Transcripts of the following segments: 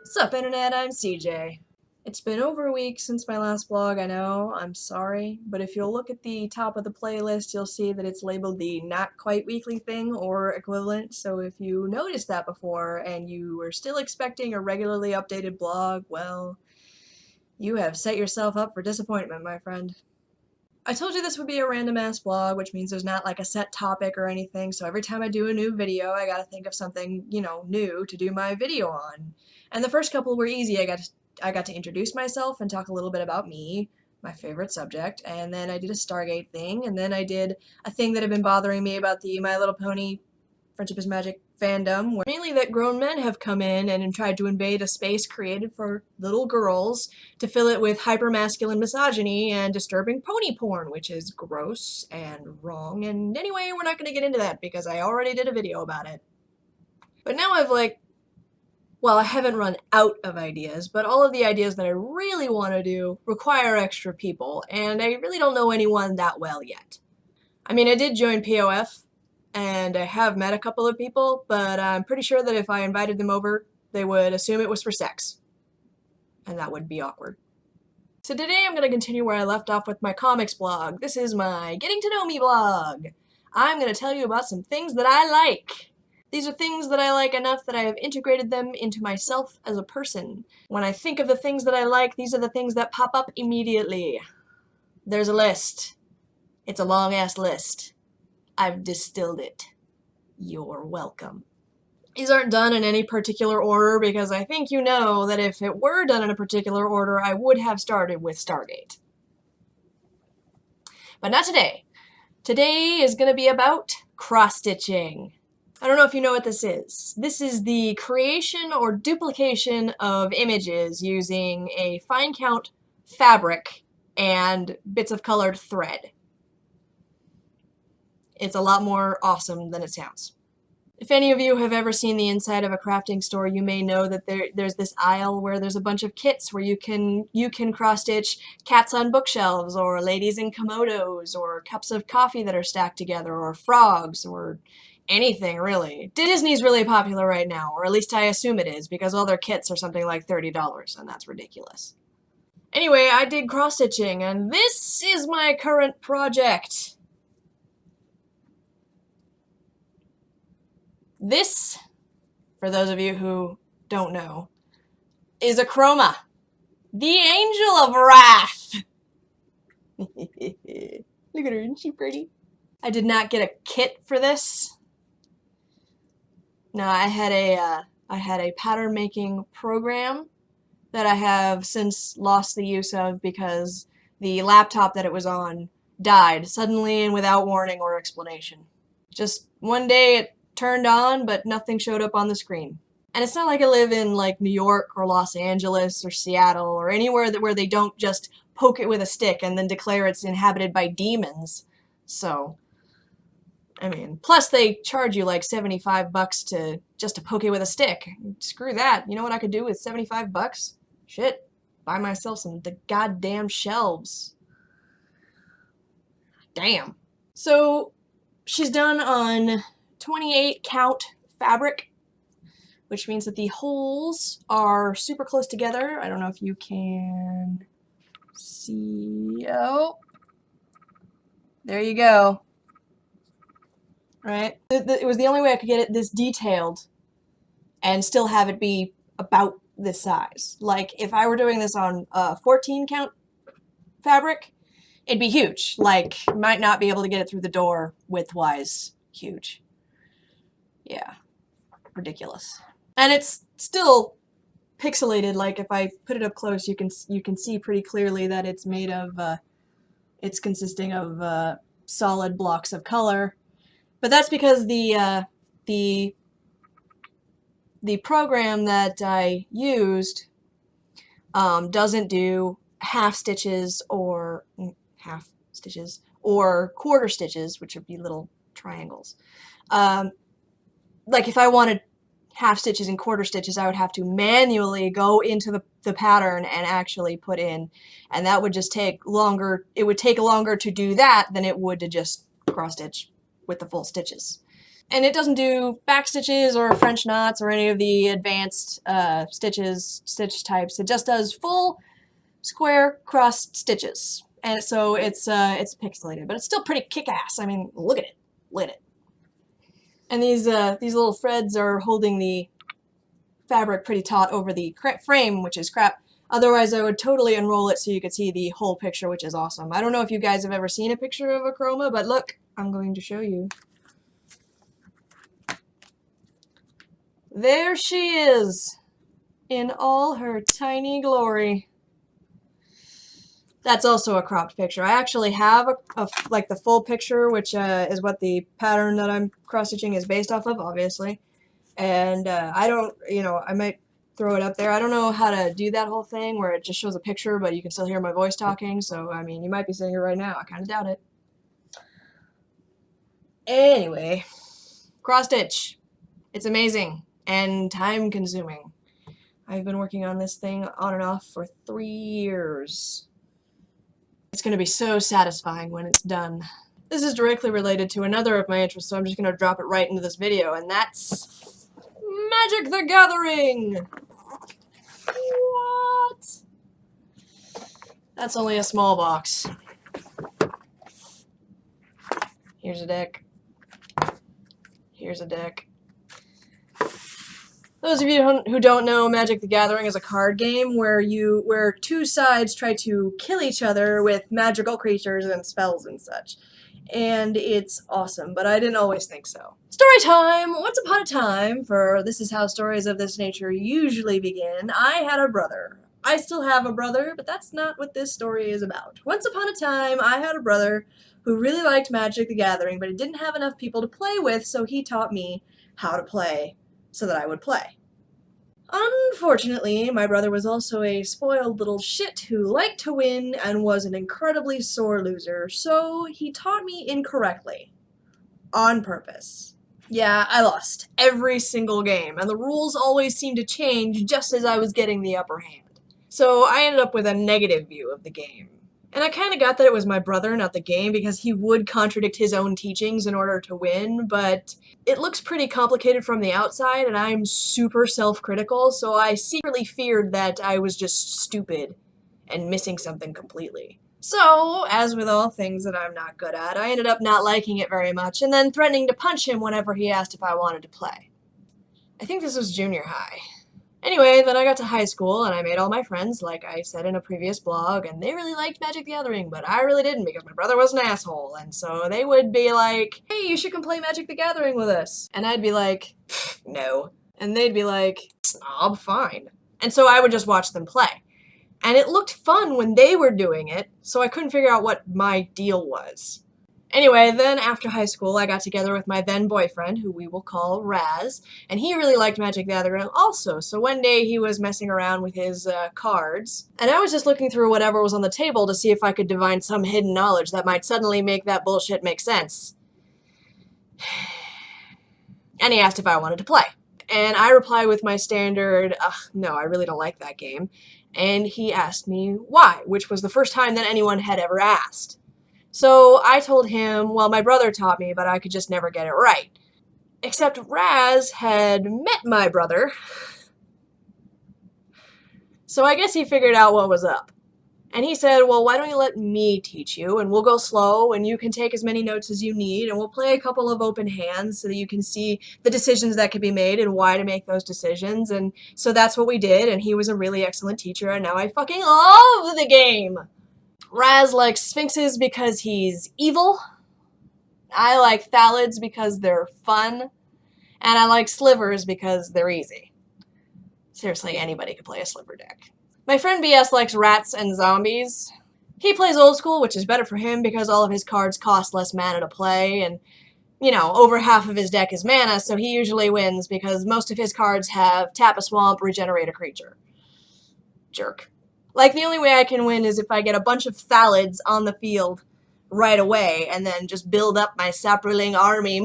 Sup internet, I'm CJ. It's been over a week since my last vlog, I know, I'm sorry, but if you'll look at the top of the playlist, you'll see that it's labeled the not quite weekly thing or equivalent, so if you noticed that before and you were still expecting a regularly updated vlog, well, you have set yourself up for disappointment, my friend. I told you this would be a random ass vlog, which means there's not like a set topic or anything, so every time I do a new video, I gotta think of something, new to do my video on. And the first couple were easy. I got to introduce myself and talk a little bit about me, my favorite subject, and then I did a Stargate thing, and then I did a thing that had been bothering me about the My Little Pony Friendship is Magic fandom, where mainly that grown men have come in and tried to invade a space created for little girls to fill it with hyper-masculine misogyny and disturbing pony porn, which is gross and wrong, and anyway, we're not going to get into that because I already did a video about it. But now I haven't run out of ideas, but all of the ideas that I really want to do require extra people, and I really don't know anyone that well yet. I mean, I did join POF, and I have met a couple of people, but I'm pretty sure that if I invited them over, they would assume it was for sex. And that would be awkward. So today I'm going to continue where I left off with my comics blog. This is my Getting to Know Me blog. I'm going to tell you about some things that I like. These are things that I like enough that I have integrated them into myself as a person. When I think of the things that I like, these are the things that pop up immediately. There's a list. It's a long-ass list. I've distilled it. You're welcome. These aren't done in any particular order because I think you know that if it were done in a particular order, I would have started with Stargate. But not today. Today is going to be about cross-stitching. I don't know if you know what this is. This is the creation or duplication of images using a fine count fabric and bits of colored thread. It's a lot more awesome than it sounds. If any of you have ever seen the inside of a crafting store, you may know that there's this aisle where there's a bunch of kits where you can cross-stitch cats on bookshelves, or ladies in komodos, or cups of coffee that are stacked together, or frogs, or anything really. Disney's really popular right now, or at least I assume it is, because all their kits are something like $30, and that's ridiculous. Anyway, I did cross-stitching, and this is my current project. This, for those of you who don't know, is a chroma. The Angel of Wrath. Look at her, isn't she pretty? I did not get a kit for this. No, I had a pattern making program that I have since lost the use of because the laptop that it was on died suddenly and without warning or explanation. Just one day it turned on, but nothing showed up on the screen. And it's not like I live in like New York or Los Angeles or Seattle or anywhere where they don't just poke it with a stick and then declare it's inhabited by demons. So, I mean, plus they charge you like $75 just to poke it with a stick. Screw that. You know what I could do with $75? Shit. Buy myself some goddamn shelves. Damn. So, she's done on 28 count fabric, which means that the holes are super close together. I don't know if you can see. Oh, there you go. Right? It was the only way I could get it this detailed and still have it be about this size. Like, if I were doing this on 14 count fabric, it'd be huge. Like, might not be able to get it through the door width-wise. Huge. Yeah, ridiculous. And it's still pixelated. Like if I put it up close, you can see pretty clearly that it's made of it's consisting of solid blocks of color. But that's because the program that I used doesn't do half stitches or quarter stitches, which would be little triangles. Like if I wanted half stitches and quarter stitches, I would have to manually go into the pattern and actually put in, and that would just take longer. It would take longer to do that than it would to just cross stitch with the full stitches. And it doesn't do back stitches or French knots or any of the advanced stitch types. It just does full square crossed stitches. And so it's pixelated, but it's still pretty kick-ass. I mean, look at it. Look at it. And these little threads are holding the fabric pretty taut over the frame, which is crap. Otherwise, I would totally unroll it so you could see the whole picture, which is awesome. I don't know if you guys have ever seen a picture of a chroma, but look, I'm going to show you. There she is, in all her tiny glory. That's also a cropped picture. I actually have like the full picture, which is what the pattern that I'm cross-stitching is based off of, obviously. And I don't, I might throw it up there. I don't know how to do that whole thing where it just shows a picture, but you can still hear my voice talking. So, I mean, you might be seeing it right now. I kind of doubt it. Anyway, cross-stitch. It's amazing and time-consuming. I've been working on this thing on and off for 3 years. It's going to be so satisfying when it's done. This is directly related to another of my interests, so I'm just going to drop it right into this video, and that's Magic the Gathering! What? That's only a small box. Here's a deck. Here's a deck. Those of you who don't know, Magic the Gathering is a card game where two sides try to kill each other with magical creatures and spells and such. And it's awesome, but I didn't always think so. Story time! Once upon a time, for this is how stories of this nature usually begin, I had a brother. I still have a brother, but that's not what this story is about. Once upon a time, I had a brother who really liked Magic the Gathering, but he didn't have enough people to play with, so he taught me how to play so that I would play. Unfortunately, my brother was also a spoiled little shit who liked to win and was an incredibly sore loser, so he taught me incorrectly. On purpose. Yeah, I lost every single game, and the rules always seemed to change just as I was getting the upper hand. So I ended up with a negative view of the game. And I kind of got that it was my brother, not the game, because he would contradict his own teachings in order to win, but it looks pretty complicated from the outside, and I'm super self-critical, so I secretly feared that I was just stupid and missing something completely. So, as with all things that I'm not good at, I ended up not liking it very much, and then threatening to punch him whenever he asked if I wanted to play. I think this was junior high. Anyway, then I got to high school, and I made all my friends, like I said in a previous blog, and they really liked Magic the Gathering, but I really didn't because my brother was an asshole, and so they would be like, hey, you should come play Magic the Gathering with us. And I'd be like, no. And they'd be like, snob, fine. And so I would just watch them play. And it looked fun when they were doing it, so I couldn't figure out what my deal was. Anyway, then after high school, I got together with my then boyfriend, who we will call Raz, and he really liked Magic the Gathering also, so one day he was messing around with his cards, and I was just looking through whatever was on the table to see if I could divine some hidden knowledge that might suddenly make that bullshit make sense. And he asked if I wanted to play. And I replied with my standard, no, I really don't like that game. And he asked me why, which was the first time that anyone had ever asked. So I told him, well, my brother taught me, but I could just never get it right. Except Raz had met my brother, so I guess he figured out what was up. And he said, well, why don't you let me teach you, and we'll go slow, and you can take as many notes as you need, and we'll play a couple of open hands so that you can see the decisions that could be made and why to make those decisions. And so that's what we did, and he was a really excellent teacher, and now I fucking love the game! Raz likes Sphinxes because he's evil. I like Thalids because they're fun. And I like Slivers because they're easy. Seriously, anybody could play a Sliver deck. My friend BS likes Rats and Zombies. He plays old school, which is better for him because all of his cards cost less mana to play, and, over half of his deck is mana, so he usually wins because most of his cards have Tap a Swamp, Regenerate a Creature. Jerk. Like, the only way I can win is if I get a bunch of Thalids on the field right away and then just build up my Saproling army.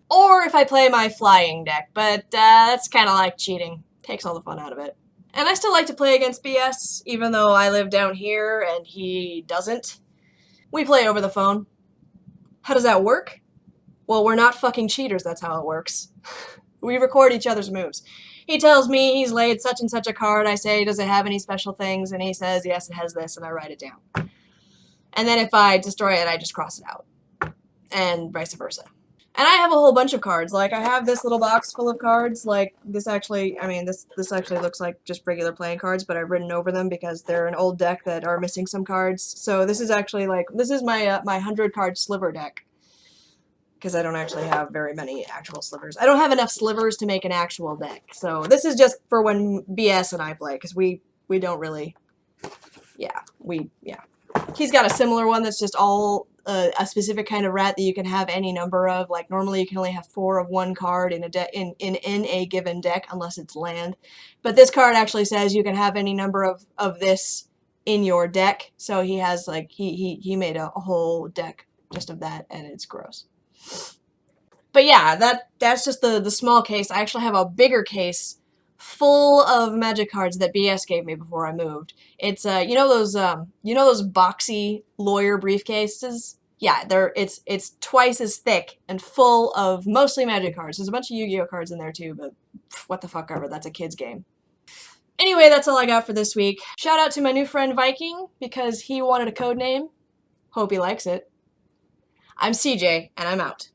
Or if I play my flying deck, but that's kind of like cheating. Takes all the fun out of it. And I still like to play against BS, even though I live down here and he doesn't. We play over the phone. How does that work? Well, we're not fucking cheaters, that's how it works. We record each other's moves. He tells me he's laid such and such a card. I say, does it have any special things? And he says, yes, it has this, and I write it down. And then if I destroy it, I just cross it out. And vice versa. And I have a whole bunch of cards. Like, I have this little box full of cards. Like, this actually, I mean, this actually looks like just regular playing cards, but I've written over them because they're an old deck that are missing some cards. So this is actually, like, this is my, my 100-card sliver deck. Because I don't actually have very many actual slivers. I don't have enough slivers to make an actual deck. So this is just for when BS and I play, because we don't really, yeah. He's got a similar one that's just all a specific kind of rat that you can have any number of. Like normally you can only have 4 of one card in a deck in a given deck unless it's land. But this card actually says you can have any number of this in your deck. So he has like he made a whole deck just of that, and it's gross. But yeah, that's just the small case. I actually have a bigger case full of magic cards that BS gave me before I moved. It's you know those boxy lawyer briefcases? Yeah, it's twice as thick and full of mostly magic cards. There's a bunch of Yu-Gi-Oh cards in there too, but what the fuck ever, that's a kid's game. Anyway, that's all I got for this week. Shout out to my new friend Viking because he wanted a code name. Hope he likes it. I'm CJ, and I'm out.